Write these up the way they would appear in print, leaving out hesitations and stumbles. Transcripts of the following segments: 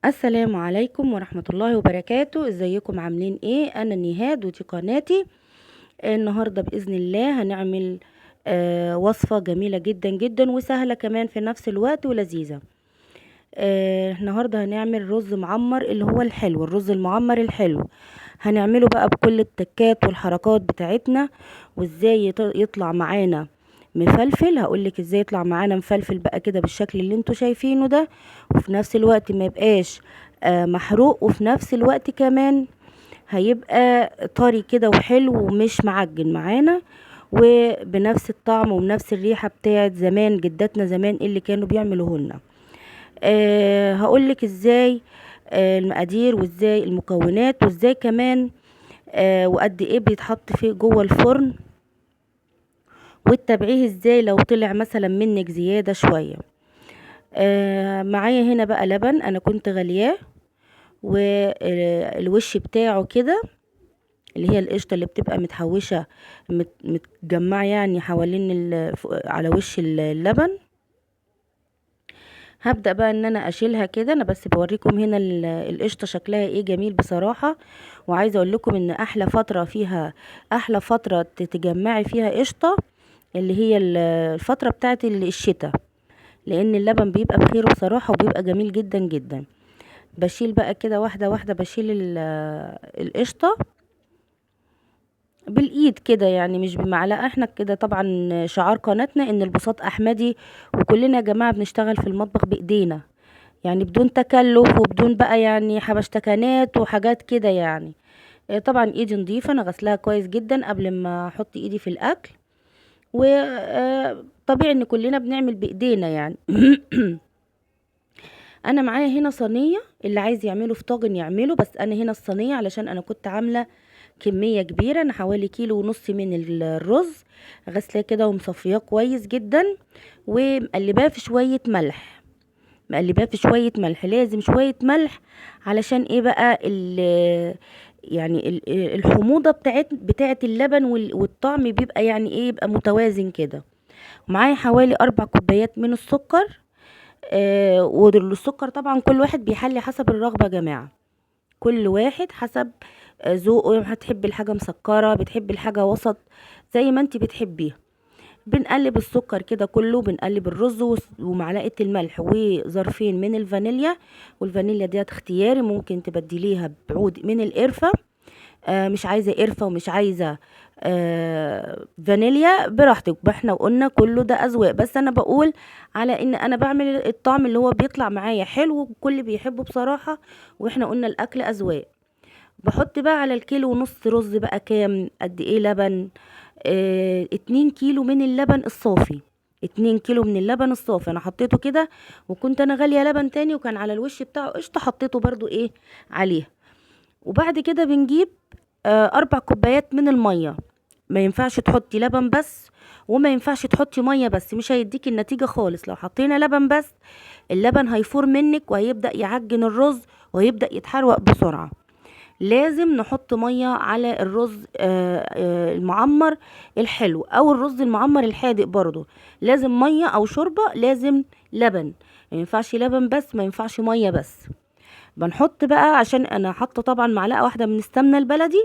السلام عليكم ورحمة الله وبركاته. ازيكم عاملين ايه؟ انا نهاد ودي قناتي. النهاردة بإذن الله هنعمل وصفة جميلة جدا جدا وسهلة كمان في نفس الوقت ولذيذة. النهاردة هنعمل رز معمر اللي هو الحلو، الرز المعمر الحلو. هنعمله بقى بكل التكات والحركات بتاعتنا، وازاي يطلع معانا مفلفل. هقولك ازاي يطلع معانا مفلفل بقى كده بالشكل اللي انتوا شايفينه ده، وفي نفس الوقت ما يبقاش محروق، وفي نفس الوقت كمان هيبقى طري كده وحلو ومش معجن معانا، وبنفس الطعم وبنفس الريحة بتاعت زمان جداتنا زمان اللي كانوا بيعملوه لنا. هقولك ازاي المقادير، وازاي المكونات، وازاي كمان وقد ايه بيتحط فيه جوه الفرن، والتبعيه ازاي لو طلع مثلا منك زيادة شوية. معايا هنا بقى لبن انا كنت غلياه، والوش بتاعه كده اللي هي القشطة اللي بتبقى متحوشة متجمعة يعني حوالين على وش اللبن. هبدأ بقى ان انا اشيلها كده. انا بس بوريكم هنا القشطة شكلها ايه جميل بصراحة. وعايزة اقول لكم ان احلى فترة فيها، احلى فترة تجمعي فيها قشطة اللي هي الفترة بتاعت الشتاء، لان اللبن بيبقى بخير بصراحة وبيبقى جميل جدا جدا. بشيل بقى كده واحدة واحدة، بشيل القشطة بالايد كده يعني مش بمعلقه. احنا كده طبعا شعار قناتنا ان البساط احمدي، وكلنا يا جماعه بنشتغل في المطبخ بايدينا، يعني بدون تكلف وبدون بقى يعني حبشتكنات وحاجات كده يعني. طبعا ايدي نظيفه، انا غسلها كويس جدا قبل ما احط ايدي في الاكل، وطبيعي ان كلنا بنعمل بايدينا يعني. انا معايا هنا صينيه، اللي عايز يعمله في طاجن يعمله، بس انا هنا الصينيه علشان انا كنت عامله كميه كبيره. انا حوالي كيلو ونص من الرز، غسلاه كده ومصفياه كويس جدا، ومقلباه في شويه ملح. مقلباه في شويه ملح، لازم شويه ملح. علشان ايه بقى يعني الحموضه بتاعت اللبن والطعم بيبقى يعني ايه، يبقى متوازن كده. ومعايا حوالي 4 كوبايات من السكر. والسكر طبعا كل واحد بيحلي حسب الرغبة يا جماعة، كل واحد حسب ذوقه. هتحبي الحاجة مسكرة، بتحبي الحاجة وسط، زي ما انت بتحبيها. بنقلب السكر كده كله، بنقلب الرز ومعلقة الملح وظرفين من الفانيليا. والفانيليا ديت اختياري، ممكن تبدليها بعود من القرفة. مش عايزة قرفة ومش عايزة فانيليا، براحتك. احنا قلنا كله ده اذواق، بس انا بقول على ان انا بعمل الطعم اللي هو بيطلع معايا حلو والكل بيحبه بصراحة. واحنا قلنا الاكل اذواق. بحط بقى على الكيلو ونص رز بقى كام قد ايه لبن. 2 كيلو من اللبن الصافي. 2 كيلو من اللبن الصافي انا حطيته كده، وكنت انا غالية لبن تاني وكان على الوش بتاعه قشطة، حطيته برضو ايه عليه. وبعد كده بنجيب 4 كوبايات من المية. ما ينفعش تحطي لبن بس، وما ينفعش تحطي مية بس، مش هيديكي النتيجة خالص. لو حطينا لبن بس اللبن هيفور منك وهيبدأ يعجن الرز وهيبدأ يتحروق بسرعة. لازم نحط مية على الرز المعمر الحلو، او الرز المعمر الحادق برضو لازم مية او شوربة، لازم لبن. ما ينفعش لبن بس، ما ينفعش مية بس. بنحط بقى، عشان انا حاطه طبعا معلقه واحده من السمنه البلدي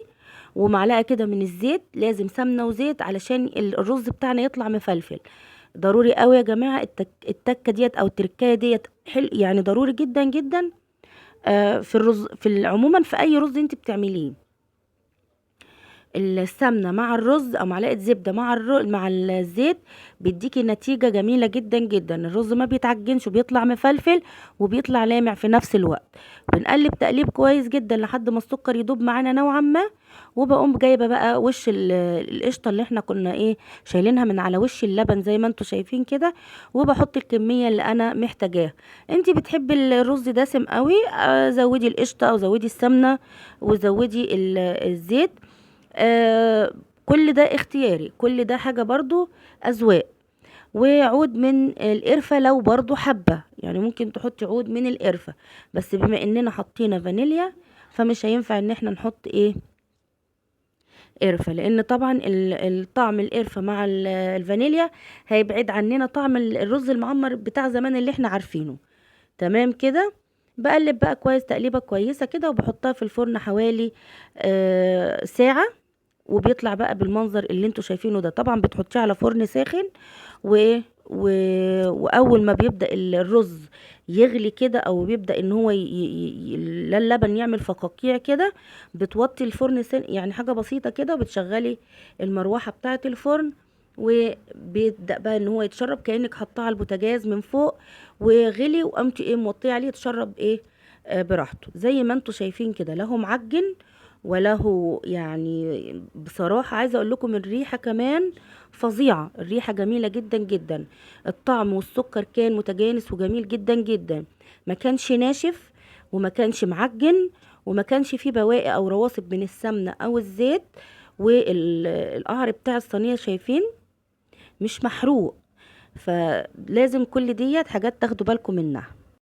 ومعلقه كده من الزيت، لازم سمنه وزيت علشان الرز بتاعنا يطلع مفلفل. ضروري قوي يا جماعه التكه ديت او التركايه ديت حلو يعني، ضروري جدا جدا. في الرز، عموما في اي رز انت بتعمليه، السمنه مع الرز او معلقه زبده مع مع الزيت بيديكي نتيجه جميله جدا جدا. الرز ما بيتعجنش وبيطلع مفلفل وبيطلع لامع في نفس الوقت. بنقلب تقليب كويس جدا لحد ما السكر يدوب معانا نوعا ما. وبقوم جايبه بقى وش القشطه اللي احنا كنا ايه شايلينها من على وش اللبن زي ما انتوا شايفين كده، وبحط الكميه اللي انا محتاجاها. انتي بتحبي الرز دسم قوي، زودي القشطه او زودي السمنه وزودي الزيت. آه كل ده اختياري، كل ده حاجة برضو أذواق. وعود من القرفة لو برضو حبة، يعني ممكن تحطي عود من القرفة، بس بما اننا حطينا فانيليا فمش هينفع ان احنا نحط ايه قرفة، لان طبعا الطعم القرفة مع الفانيليا هيبعد عننا طعم الرز المعمر بتاع زمان اللي احنا عارفينه. تمام كده. بقلب بقى كويس تقليبه كويسه كده، وبحطها في الفرن حوالي ساعه، وبيطلع بقى بالمنظر اللي انتوا شايفينه ده. طبعا بتحطيه على فرن ساخن و... و... واول ما بيبدأ الرز يغلي كده، او بيبدأ ان هو اللبن يعمل فقاقيع كده، بتوطي الفرن يعني حاجة بسيطة كده، وبتشغلي المروحة بتاعة الفرن، وبيبدأ بقى ان هو يتشرب كأنك حطاه على البوتاجاز من فوق وغلي، وقمتي ايه موطيه عليه يتشرب ايه براحته زي ما انتوا شايفين كده. لا هو معجن ولا هو يعني، بصراحة عايزة اقول لكم الريحة كمان فظيعة، الريحة جميلة جدا جدا، الطعم والسكر كان متجانس وجميل جدا جدا، ما كانش ناشف وما كانش معجن، وما كانش فيه بواقي او رواسب من السمنة او الزيت، والقعر بتاع الصينية شايفين مش محروق. فلازم كل ديت حاجات تاخدوا بالكم منها.